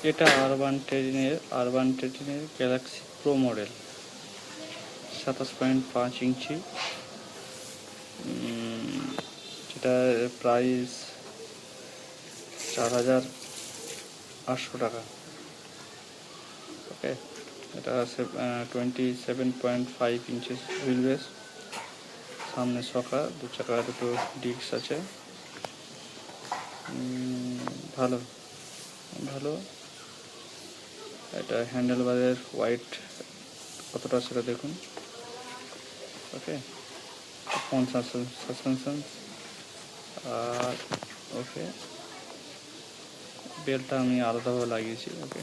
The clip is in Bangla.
এটা আরবান টেরিনের গ্যালাক্সি প্রো মডেল, 27.5 ইঞ্চি, যেটার প্রাইস 4,800 টাকা। ওকে, এটা আছে 27.5 ইঞ্চি হুইল বেস, সামনে ছকা, দু চাকা দুটো ডিস্ক আছে। ভালো ভালো। এটা হ্যান্ডেল বারের হোয়াইট কতটা সেটা দেখুন। ওকে, ফোন সাসপেনশন আর ওকে, বেলটা আমি আলাদাভাবে লাগিয়েছি। ওকে।